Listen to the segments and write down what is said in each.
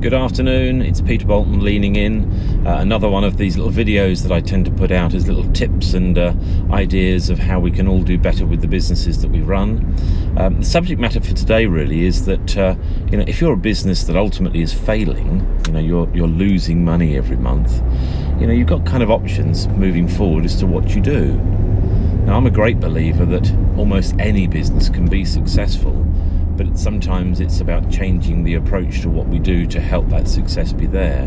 Good afternoon, it's Peter Boulton leaning in. Another one of these little videos that I tend to put out as little tips and ideas of how we can all do better with the businesses that we run. The subject matter for today really is that if you're a business that ultimately is failing, you're losing money every month, you've got kind of options moving forward as to what you do. Now, I'm a great believer that almost any business can be successful, but sometimes it's about changing the approach to what we do to help that success be there.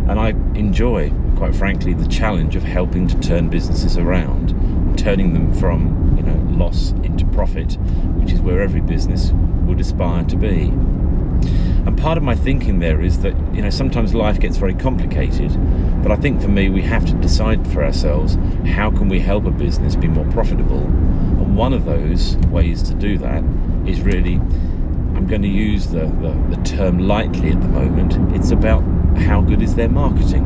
And I enjoy, quite frankly, the challenge of helping to turn businesses around, turning them from loss into profit, which is where every business would aspire to be. And part of my thinking there is that sometimes life gets very complicated, but I think for me we have to decide for ourselves, how can we help a business be more profitable? And one of those ways to do that is really, I'm going to use the term lightly at the moment, it's about how good is their marketing.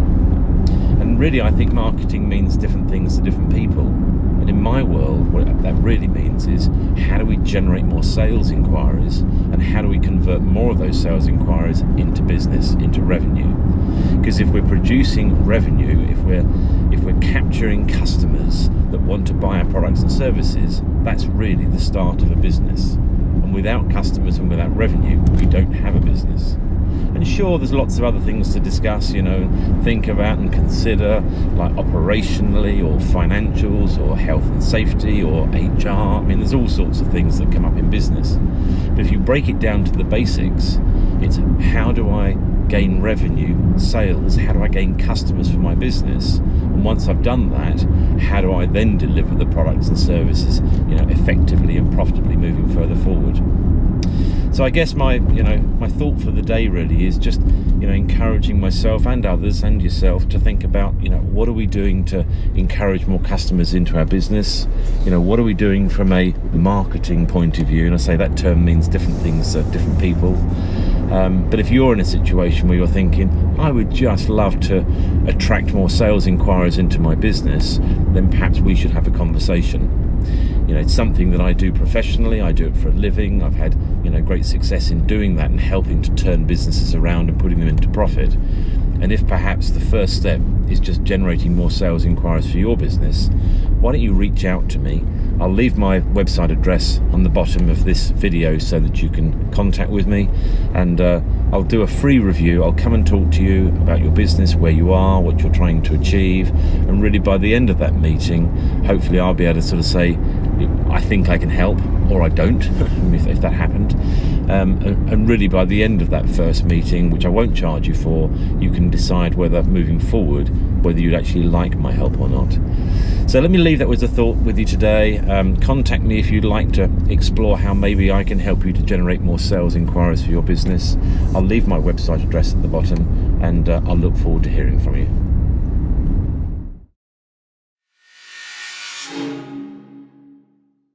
And really I think marketing means different things to different people. And in my world, what that really means is, how do we generate more sales inquiries, and how do we convert more of those sales inquiries into business, into revenue? Because if we're producing revenue, if we're capturing customers that want to buy our products and services, that's really the start of a business. And without customers and without revenue, we don't have a business. And sure, there's lots of other things to discuss, think about and consider, like operationally or financials or health and safety or HR. There's all sorts of things that come up in business. But if you break it down to the basics, it's how do I gain revenue, sales, how do I gain customers for my business? And once I've done that, how do I then deliver the products and services, effectively and profitably moving further forward? So I guess my thought for the day really is just, encouraging myself and others and yourself to think about, what are we doing to encourage more customers into our business? What are we doing from a marketing point of view? And I say that term means different things to different people. But if you're in a situation where you're thinking, I would just love to attract more sales inquiries into my business, then perhaps we should have a conversation. It's something that I do professionally. I do it for a living. I've had, great success in doing that and helping to turn businesses around and putting them into profit. And if perhaps the first step is just generating more sales inquiries for your business, why don't you reach out to me? I'll leave my website address on the bottom of this video so that you can contact with me, and I'll do a free review. I'll come and talk to you about your business, where you are, what you're trying to achieve, and really by the end of that meeting, hopefully I'll be able to sort of say, I think I can help, or I don't, if that happened. And really by the end of that first meeting, which I won't charge you for, you can decide whether moving forward, whether you'd actually like my help or not. So let me leave that with a thought with you today. Contact me if you'd like to explore how maybe I can help you to generate more sales inquiries for your business. I'll leave my website address at the bottom, and I'll look forward to hearing from you.